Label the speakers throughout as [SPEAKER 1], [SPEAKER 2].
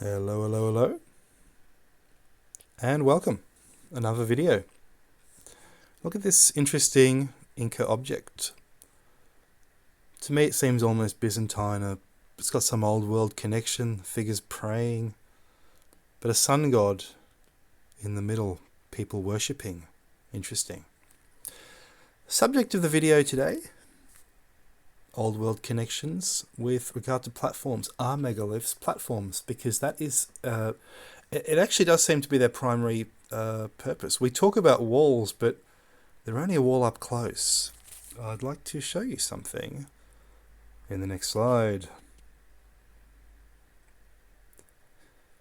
[SPEAKER 1] Hello, hello, hello, and welcome. Another video. Look at this interesting Inca object. To me it seems almost Byzantine. It's got some old world connection, figures praying, but a sun god in the middle, people worshipping. Interesting. Subject of the video today, old world connections with regard to platforms. Are megaliths platforms? Because that is, it actually does seem to be their primary purpose. We talk about walls, but they're only a wall up close. I'd like to show you something in the next slide.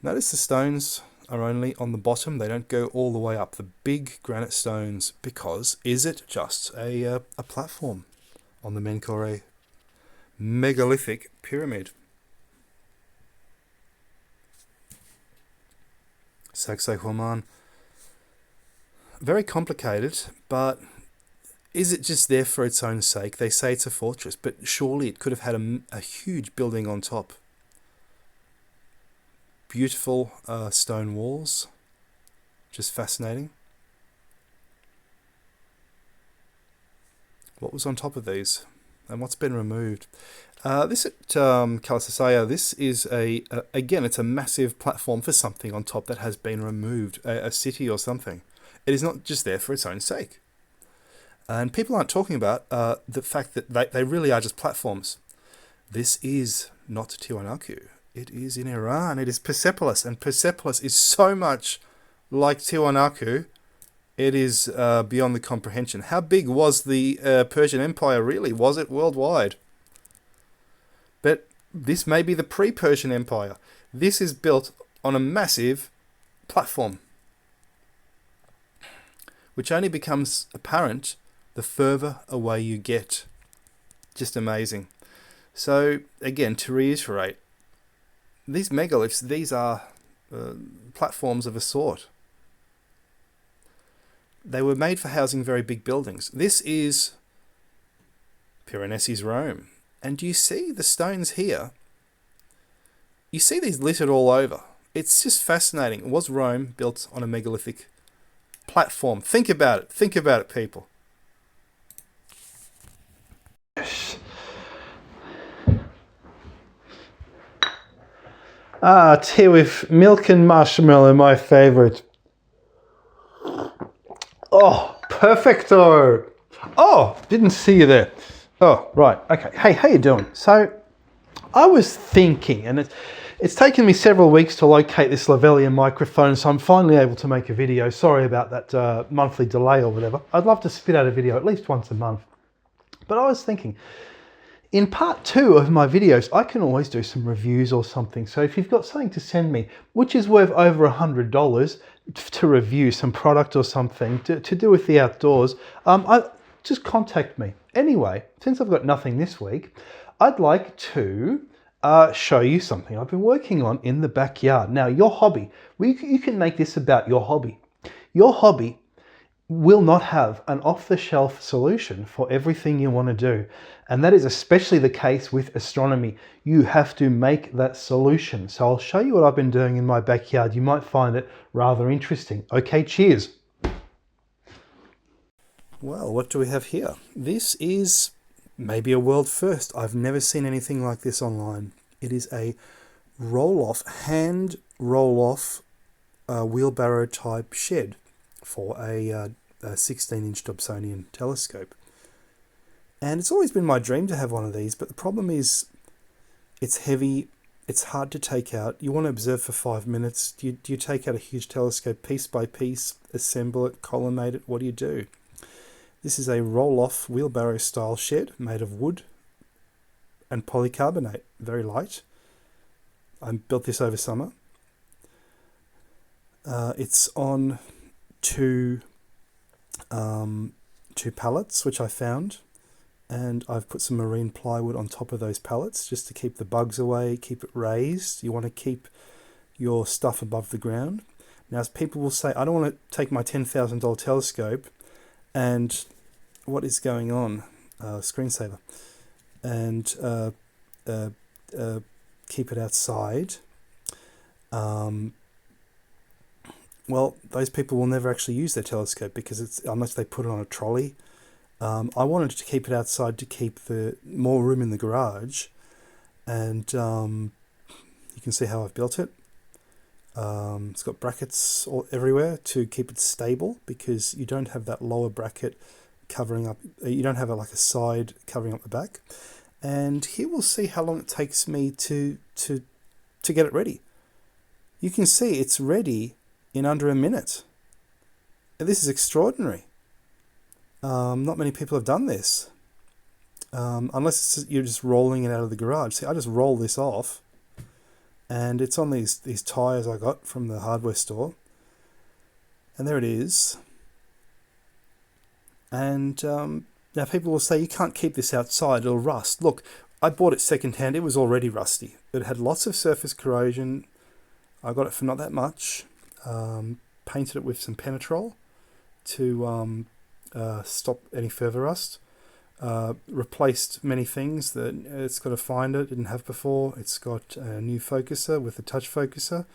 [SPEAKER 1] Notice the stones are only on the bottom. They don't go all the way up. The big granite stones, because is it just a platform on the Menkore megalithic pyramid? Sacsayhuaman. Very complicated, but is it just there for its own sake? They say it's a fortress, but surely it could have had a huge building on top. Beautiful stone walls, just fascinating. What was on top of these, and what's been removed? This at Kalasasaya, this is again, it's a massive platform for something on top that has been removed, a city or something. It is not just there for its own sake. And people aren't talking about the fact that they really are just platforms. This is not Tiwanaku. It is in Iran. It is Persepolis. And Persepolis is so much like Tiwanaku. It is beyond the comprehension. How big was the Persian Empire really? Was it worldwide? But this may be the pre-Persian Empire. This is built on a massive platform, which only becomes apparent the further away you get. Just amazing. So again, to reiterate, these megaliths, these are platforms of a sort. They were made for housing very big buildings. This is Piranesi's Rome. And do you see the stones here? You see these littered all over. It's just fascinating. Was Rome built on a megalithic platform? Think about it. Think about it, people. Tea with milk and marshmallow, my favorite. Oh, perfecto. Oh, didn't see you there. Oh, right. Okay. Hey, how you doing? So I was thinking, and it's taken me several weeks to locate this lavalier microphone, so I'm finally able to make a video. Sorry about that monthly delay or whatever. I'd love to spit out a video at least once a month. But I was thinking, in part 2 of my videos, I can always do some reviews or something. So if you've got something to send me, which is worth over $100 to review some product or something to do with the outdoors, just contact me. Anyway, since I've got nothing this week, I'd like to show you something I've been working on in the backyard. Now, your hobby, you can make this about your hobby. Your hobby will not have an off-the-shelf solution for everything you want to do. And that is especially the case with astronomy. You have to make that solution. So I'll show you what I've been doing in my backyard. You might find it rather interesting. Okay, cheers. Well, what do we have here? This is maybe a world first. I've never seen anything like this online. It is a hand roll-off wheelbarrow type shed for a 16-inch Dobsonian telescope. And it's always been my dream to have one of these, but the problem is it's heavy, it's hard to take out. You want to observe for 5 minutes. Do you take out a huge telescope piece by piece, assemble it, collimate it? What do you do? This is a roll-off wheelbarrow style shed made of wood and polycarbonate, very light. I built this over summer. It's on two pallets, which I found, and I've put some marine plywood on top of those pallets just to keep the bugs away, keep it raised. You want to keep your stuff above the ground. Now, as people will say, I don't want to take my $10,000 telescope and what is going on? Screensaver. And keep it outside well, those people will never actually use their telescope because unless they put it on a trolley. I wanted to keep it outside to keep the more room in the garage, and you can see how I've built it. It's got brackets everywhere to keep it stable because you don't have that lower bracket covering up. You don't have like a side covering up the back. And here we'll see how long it takes me to get it ready. You can see it's ready in under a minute. This is extraordinary. Not many people have done this. Unless you're just rolling it out of the garage. See, I just roll this off. And it's on these tyres I got from the hardware store. And there it is. And now people will say, you can't keep this outside, it'll rust. Look, I bought it secondhand, it was already rusty. It had lots of surface corrosion. I got it for not that much. Painted it with some Penetrol to stop any further rust. Replaced many things that it's got a finder it didn't have before. It's got a new focuser with a touch focuser,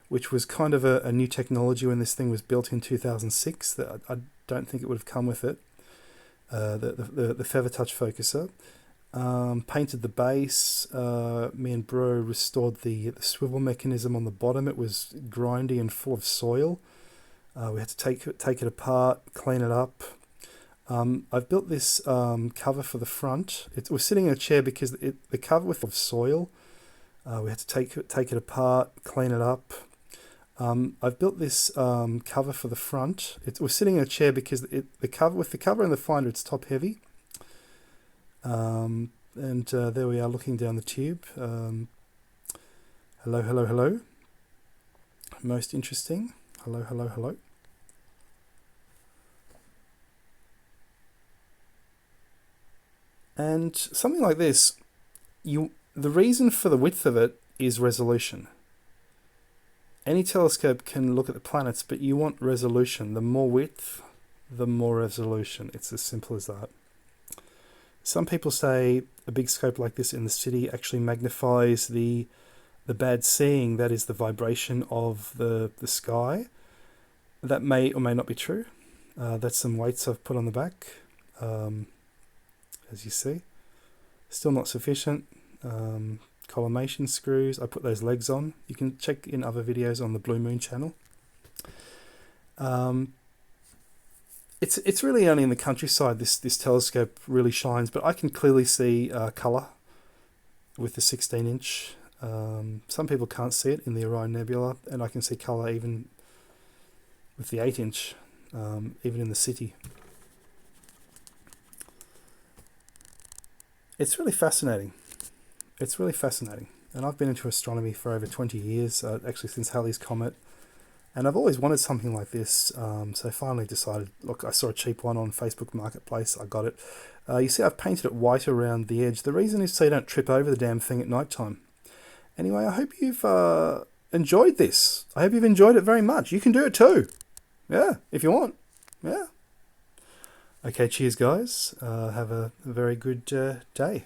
[SPEAKER 1] which was kind of a new technology when this thing was built in 2006 that I don't think it would have come with it. The feather touch focuser. Painted the base. Me and Bro restored the swivel mechanism on the bottom. It was grindy and full of soil. We had to take it apart, clean it up. I've built this cover for the front. It was sitting in a chair because the cover was full of soil. We had to take it apart, clean it up. I've built this cover for the front. It was sitting in a chair because the cover and the finder, it's top heavy. And there we are looking down the tube. Hello, hello, hello. Most interesting. Hello, hello, hello. And something like this, the reason for the width of it is resolution. Any telescope can look at the planets, but you want resolution. The more width, the more resolution. It's as simple as that. Some people say a big scope like this in the city actually magnifies the bad seeing, that is the vibration of the sky. That may or may not be true. That's some weights I've put on the back. As you see, still not sufficient. Collimation screws, I put those legs on. You can check in other videos on the Blue Moon channel. It's really only in the countryside this telescope really shines, but I can clearly see colour with the 16-inch. Some people can't see it in the Orion Nebula, and I can see colour even with the 8-inch, even in the city. It's really fascinating. It's really fascinating. And I've been into astronomy for over 20 years, actually since Halley's Comet. And I've always wanted something like this, so I finally decided, look, I saw a cheap one on Facebook Marketplace, I got it. You see I've painted it white around the edge. The reason is so you don't trip over the damn thing at night time. Anyway, I hope you've enjoyed this. I hope you've enjoyed it very much. You can do it too. Yeah, if you want. Yeah. Okay, cheers guys. Have a very good day.